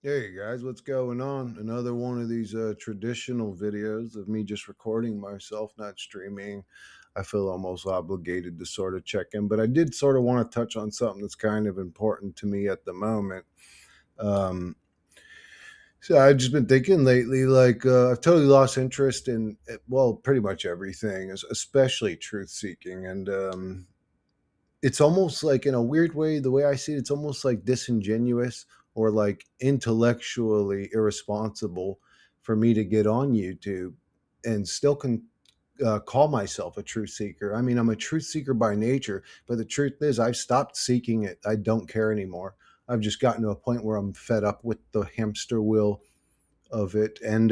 Hey guys, what's going on? Another one of these traditional videos of me just recording myself, not streaming. I feel almost obligated to sort of check in, but I did sort of want to touch on something that's kind of important to me at the moment. Um, so I've just been thinking lately, like I've totally lost interest in, well, pretty much everything, especially truth seeking, and it's almost like in a weird way, the way I see it, it's almost like disingenuous or like intellectually irresponsible for me to get on YouTube and still call myself a truth seeker. I mean, I'm a truth seeker by nature, but the truth is, I've stopped seeking it. I don't care anymore. I've just gotten to a point where I'm fed up with the hamster wheel of it. And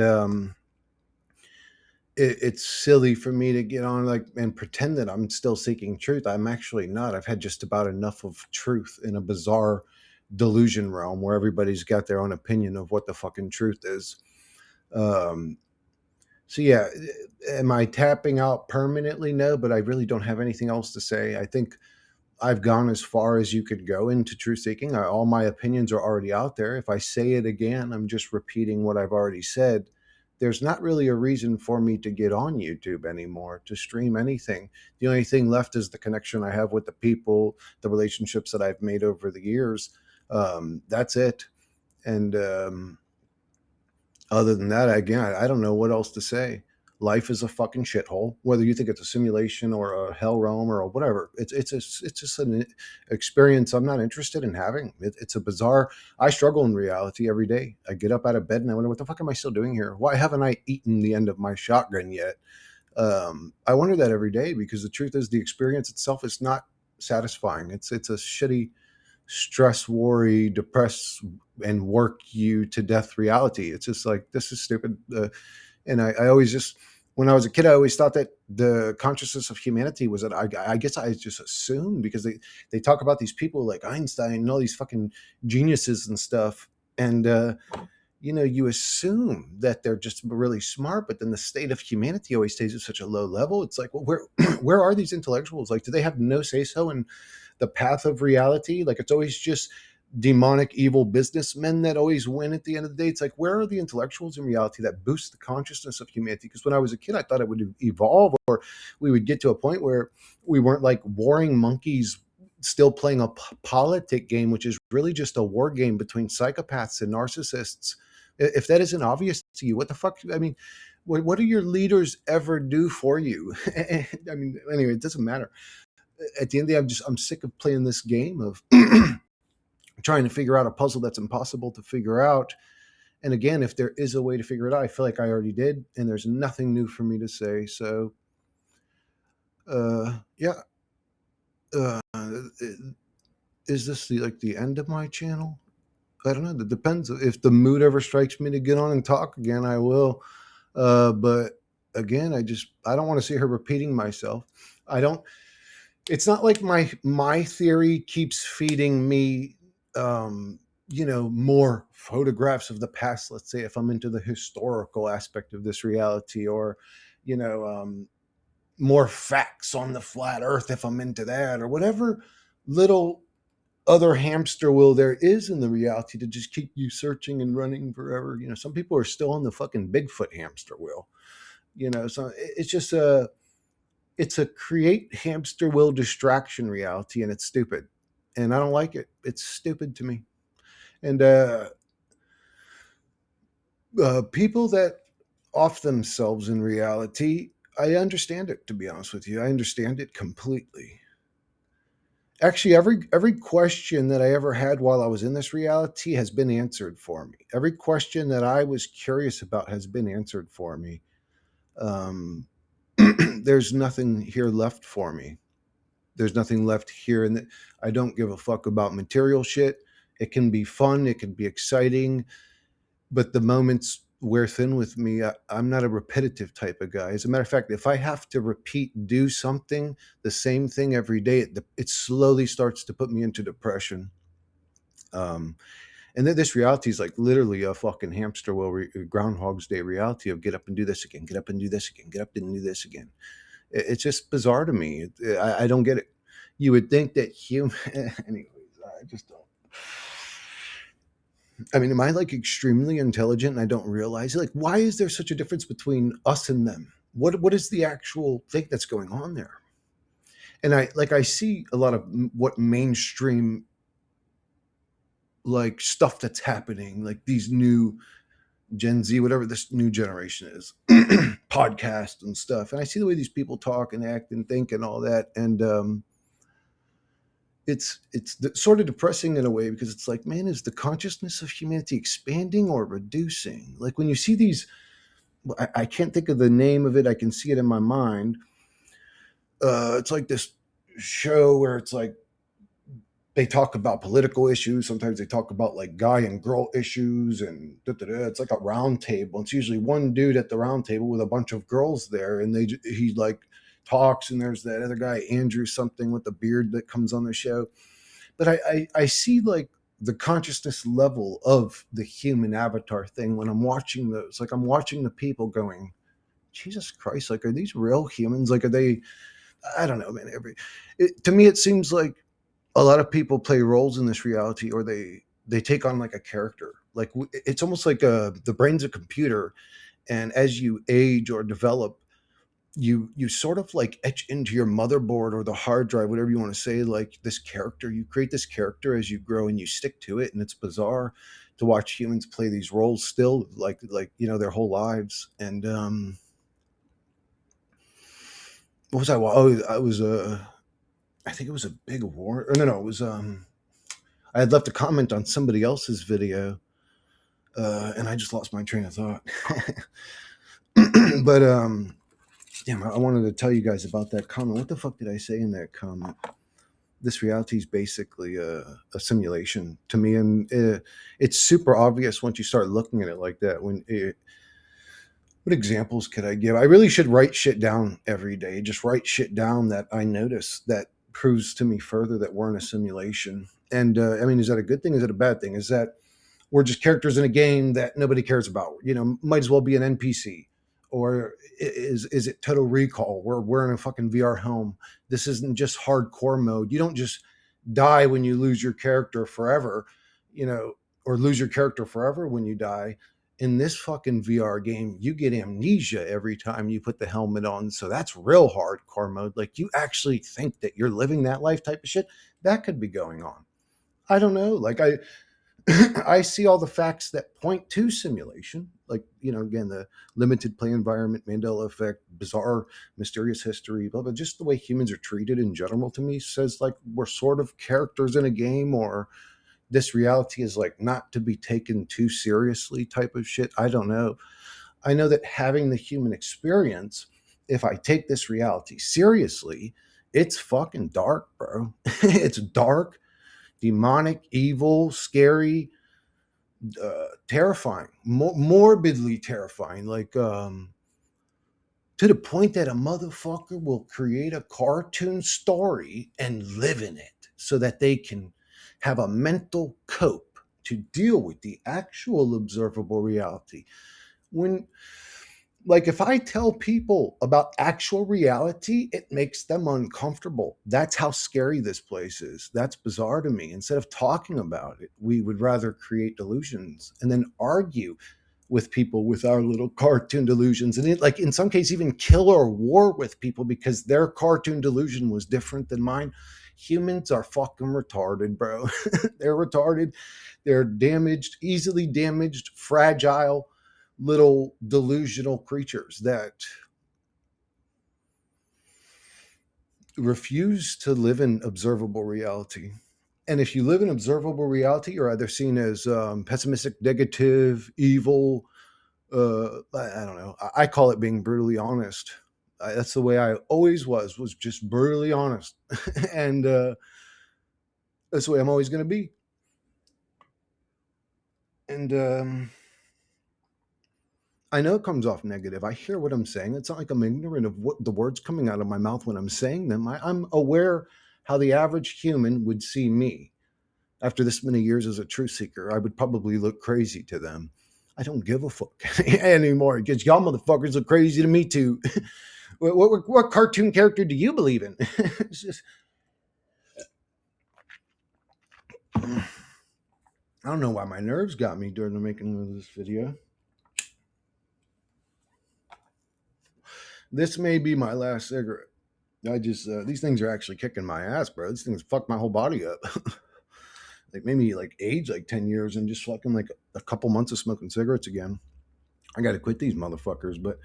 it's silly for me to get on like and pretend that I'm still seeking truth. I'm actually not. I've had just about enough of truth in a bizarre delusion realm where everybody's got their own opinion of what the fucking truth is. Um, so yeah, am I tapping out permanently? No, but I really don't have anything else to say. I think I've gone as far as you could go into truth seeking. All my opinions are already out there. If I say it again, I'm just repeating what I've already said. There's not really a reason for me to get on YouTube anymore to stream anything. The only thing left is the connection I have with the people, the relationships that I've made over the years. That's it. And other than that, again, I don't know what else to say. Life is a fucking shithole. Whether you think it's a simulation or a hell realm or a whatever, it's just an experience I'm not interested in having. It's a bizarre. I struggle in reality every day. I get up out of bed and I wonder what the fuck am I still doing here? Why haven't I eaten the end of my shotgun yet? I wonder that every day because the truth is the experience itself is not satisfying. It's a shitty stress, worry, depress, and work you to death reality. It's just like this is stupid. And I always just when I was a kid, I always thought that the consciousness of humanity was that I guess I just assumed because they talk about these people like Einstein and all these fucking geniuses and stuff, and you assume that they're just really smart, but then the state of humanity always stays at such a low level. It's like, well, where where are these intellectuals? Like, do they have no say so in the path of reality? Like, it's always just demonic, evil businessmen that always win at the end of the day. It's like, where are the intellectuals in reality that boost the consciousness of humanity? Because when I was a kid, I thought it would evolve, or we would get to a point where we weren't like warring monkeys still playing a politic game, which is really just a war game between psychopaths and narcissists. If that isn't obvious to you, what the fuck? I mean, what do your leaders ever do for you? I mean, anyway, it doesn't matter. At the end of the day, I'm sick of playing this game of trying to figure out a puzzle that's impossible to figure out. And again, if there is a way to figure it out, I feel like I already did, and there's nothing new for me to say. So, yeah, uh, is this the end of my channel? I don't know. It depends. If the mood ever strikes me to get on and talk again, I will. But again, I don't want to see her repeating myself. I don't. It's not like my theory keeps feeding me, more photographs of the past. Let's say if I'm into the historical aspect of this reality, or you know, more facts on the flat Earth if I'm into that, or whatever little other hamster wheel there is in the reality to just keep you searching and running forever. Some people are still on the fucking Bigfoot hamster wheel. So it's just it's a create hamster wheel distraction reality, and it's stupid, and I don't like it. It's stupid to me. And people that off themselves in reality, I understand it. To be honest with you, I understand it completely. Actually, every question that I ever had while I was in this reality has been answered for me. Every question that I was curious about has been answered for me. Um, there's nothing here left for me. There's nothing left here, and I don't give a fuck about material shit. It can be fun, it can be exciting, but the moments wear thin with me. I'm not a repetitive type of guy. As a matter of fact, if I have to do something, the same thing every day, it slowly starts to put me into depression. Um, and then this reality is like literally a fucking hamster wheel, Groundhog's Day reality of get up and do this again, get up and do this again, get up and do this again. It's just bizarre to me. I don't get it. You would think that human, anyways, I just don't. I mean, am I like extremely intelligent and I don't realize it? Like, why is there such a difference between us and them? What is the actual thing that's going on there? And I see a lot of what mainstream like stuff that's happening, like these new Gen Z, whatever this new generation is, podcast and stuff. And I see the way these people talk and act and think and all that. And sort of depressing in a way because it's like, man, is the consciousness of humanity expanding or reducing? Like when you see these, I can't think of the name of it. I can see it in my mind. It's like this show where it's like they talk about political issues. Sometimes they talk about like guy and girl issues and da, da, da. It's like a round table. It's usually one dude at the round table with a bunch of girls there, and he like talks, and there's that other guy Andrew something with the beard that comes on the show. But I see like the consciousness level of the human avatar thing when I'm watching those. Like I'm watching the people going, Jesus Christ, like are these real humans? Like are they? I don't know, man. To me, it seems like a lot of people play roles in this reality, or they take on like a character. Like it's almost like the brain's a computer, and as you age or develop, you sort of like etch into your motherboard or the hard drive, whatever you want to say, like this character. You create this character as you grow, and you stick to it. And it's bizarre to watch humans play these roles still, like their whole lives. And what was I? Oh, I was I think it was a big award. Or no, it was I had left a comment on somebody else's video, and I just lost my train of thought. But damn, I wanted to tell you guys about that comment. What the fuck did I say in that comment? This reality is basically a simulation to me, and it's super obvious once you start looking at it like that. What examples could I give? I really should write shit down every day. Just write shit down that I notice that proves to me further that we're in a simulation. And I mean, is that a good thing? Is it a bad thing? Is that we're just characters in a game that nobody cares about? Might as well be an NPC. Or is it Total Recall? We're in a fucking VR home. This isn't just hardcore mode. You don't just die when you lose your character forever, you know, or lose your character forever when you die. In this fucking VR game, you get amnesia every time you put the helmet on. So that's real hardcore mode. Like you actually think that you're living that life type of shit. That could be going on. I don't know. Like I see all the facts that point to simulation, like again, the limited play environment, Mandela effect, bizarre, mysterious history, blah blah. Just the way humans are treated in general to me says like we're sort of characters in a game, or this reality is like not to be taken too seriously type of shit. I don't know. I know that having the human experience, if I take this reality seriously, it's fucking dark, bro. It's dark, demonic, evil, scary, terrifying, morbidly terrifying, like to the point that a motherfucker will create a cartoon story and live in it so that they can have a mental cope to deal with the actual observable reality. When Like if I tell people about actual reality, it makes them uncomfortable. That's how scary this place is. That's bizarre to me. Instead of talking about it, we would rather create delusions and then argue with people with our little cartoon delusions, and like in some cases even kill or war with people because their cartoon delusion was different than mine. Humans are fucking retarded, bro. They're retarded. They're damaged, easily damaged, fragile little delusional creatures that refuse to live in observable reality. And if you live in observable reality, you're either seen as pessimistic, negative, evil. I don't know. I call it being brutally honest. That's the way I always was just brutally honest. And that's the way I'm always going to be. And I know it comes off negative. I hear what I'm saying. It's not like I'm ignorant of what the words coming out of my mouth when I'm saying them. I'm aware how the average human would see me. After this many years as a truth seeker, I would probably look crazy to them. I don't give a fuck anymore because y'all motherfuckers look crazy to me too. What cartoon character do you believe in? It's just, I don't know why my nerves got me during the making of this video. This may be my last cigarette. I just these things are actually kicking my ass, bro. These things fucked my whole body up. Like made me like age like 10 years and just fucking like a couple months of smoking cigarettes again. I got to quit these motherfuckers. But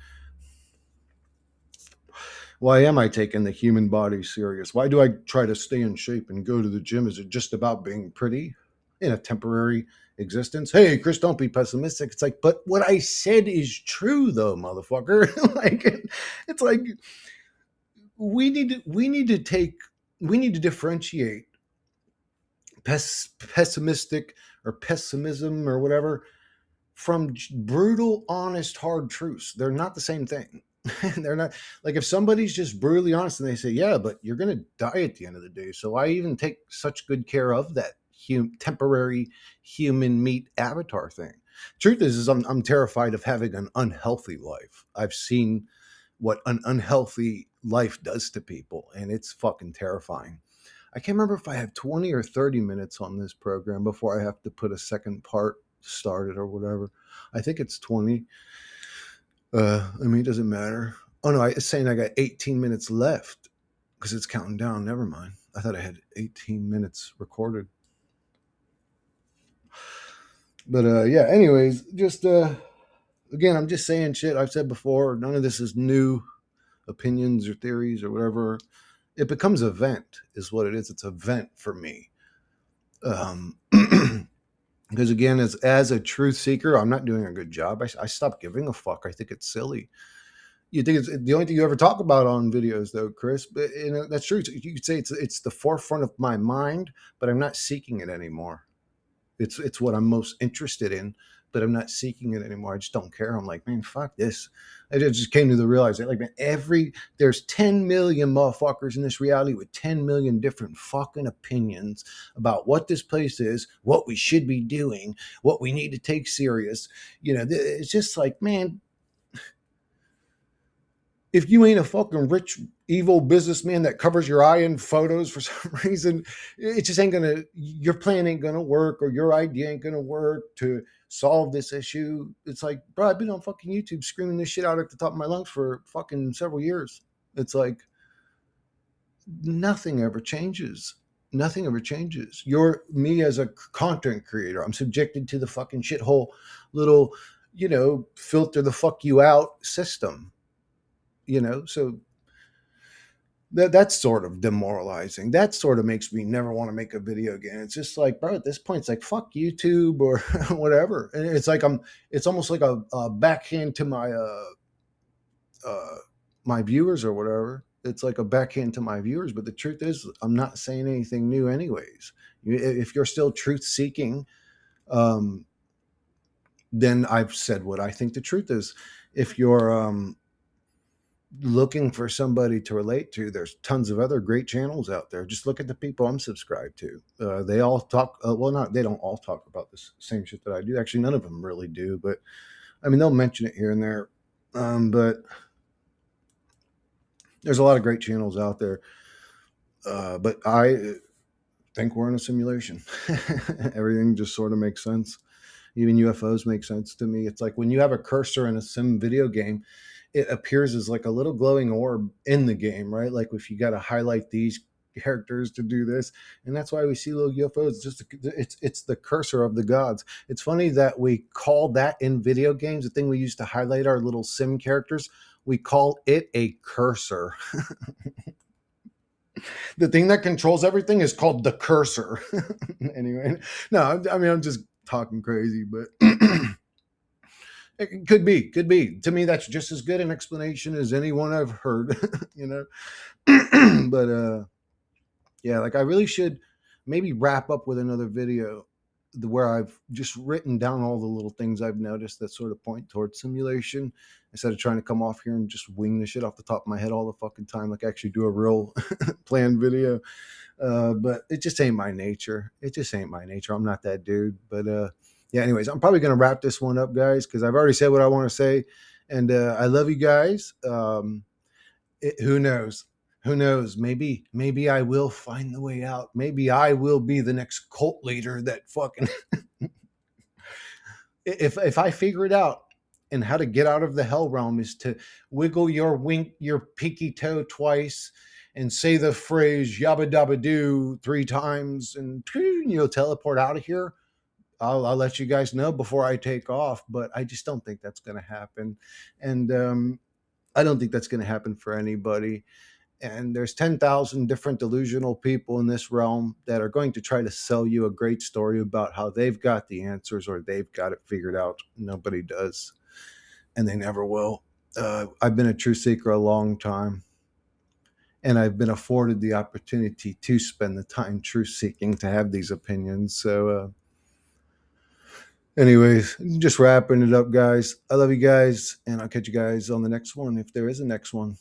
why am I taking the human body serious? Why do I try to stay in shape and go to the gym? Is it just about being pretty in a temporary existence? Hey, Chris, don't be pessimistic. It's like, but what I said is true, though, motherfucker. Like, it's like we need to differentiate pessimistic or pessimism or whatever from brutal, honest, hard truths. They're not the same thing. They're not like if somebody's just brutally honest and they say, yeah, but you're going to die at the end of the day. So I even take such good care of that temporary human meat avatar thing. Truth is I'm terrified of having an unhealthy life. I've seen what an unhealthy life does to people, and it's fucking terrifying. I can't remember if I have 20 or 30 minutes on this program before I have to put a second part started or whatever. I think it's 20. I mean, it doesn't matter. Oh no, it's saying I got 18 minutes left because it's counting down. Never mind. I thought I had 18 minutes recorded. But yeah, anyways, just again, I'm just saying shit I've said before. None of this is new opinions or theories or whatever. It becomes a vent, is what it is. It's a vent for me. Because again, as a truth seeker, I'm not doing a good job. I stopped giving a fuck. I think it's silly. You think it's the only thing you ever talk about on videos, though, Chris? But you know, that's true. You could say it's the forefront of my mind, but I'm not seeking it anymore. It's what I'm most interested in, but I'm not seeking it anymore. I just don't care. I'm like, man, fuck this. I just came to the realization, like, man, there's 10 million motherfuckers in this reality with 10 million different fucking opinions about what this place is, what we should be doing, what we need to take serious. You know, it's just like, man, if you ain't a fucking rich, evil businessman that covers your eye in photos for some reason, it just ain't gonna, your plan ain't gonna work or your idea ain't gonna work to solve this issue. It's like, bro, I've been on fucking YouTube screaming this shit out at the top of my lungs for fucking several years. It's like, nothing ever changes. Nothing ever changes. You're me as a content creator. I'm subjected to the fucking shithole little, filter the fuck you out system. So that's sort of demoralizing. That sort of makes me never want to make a video again. It's just like, bro, at this point, it's like, fuck YouTube or whatever. And it's like it's almost like a backhand to uh, my viewers or whatever. It's like a backhand to my viewers. But the truth is, I'm not saying anything new, anyways. If you're still truth seeking, um, then I've said what I think the truth is. If you're looking for somebody to relate to, there's tons of other great channels out there. Just look at the people I'm subscribed to. They all talk, they don't all talk about this same shit that I do. Actually, none of them really do, but I mean, they'll mention it here and there. But there's a lot of great channels out there. But I think we're in a simulation. Everything just sort of makes sense. Even UFOs make sense to me. It's like when you have a cursor in a sim video game, it appears as like a little glowing orb in the game, right? Like if you got to highlight these characters to do this, and that's why we see little UFOs. It's the cursor of the gods. It's funny that we call that in video games, the thing we use to highlight our little sim characters, we call it a cursor. The thing that controls everything is called the cursor. Anyway, no, I mean, I'm just talking crazy, but it could be. To me, that's just as good an explanation as anyone I've heard, you know. But yeah, like I really should maybe wrap up with another video where I've just written down all the little things I've noticed that sort of point towards simulation instead of trying to come off here and just wing the shit off the top of my head all the fucking time, like actually do a real planned video. But it just ain't my nature. It just ain't my nature. I'm not that dude. But yeah, anyways, I'm probably going to wrap this one up, guys, because I've already said what I want to say. And I love you guys. Who knows? Who knows? Maybe I will find the way out. Maybe I will be the next cult leader that fucking if I figure it out, and how to get out of the hell realm is to wiggle your pinky toe twice and say the phrase yabba dabba doo 3 times, and you'll teleport out of here. I'll let you guys know before I take off, but I just don't think that's going to happen. And I don't think that's going to happen for anybody. And there's 10,000 different delusional people in this realm that are going to try to sell you a great story about how they've got the answers or they've got it figured out. Nobody does, and they never will. I've been a truth seeker a long time, and I've been afforded the opportunity to spend the time truth seeking to have these opinions. So, anyways, just wrapping it up, guys. I love you guys, and I'll catch you guys on the next one if there is a next one.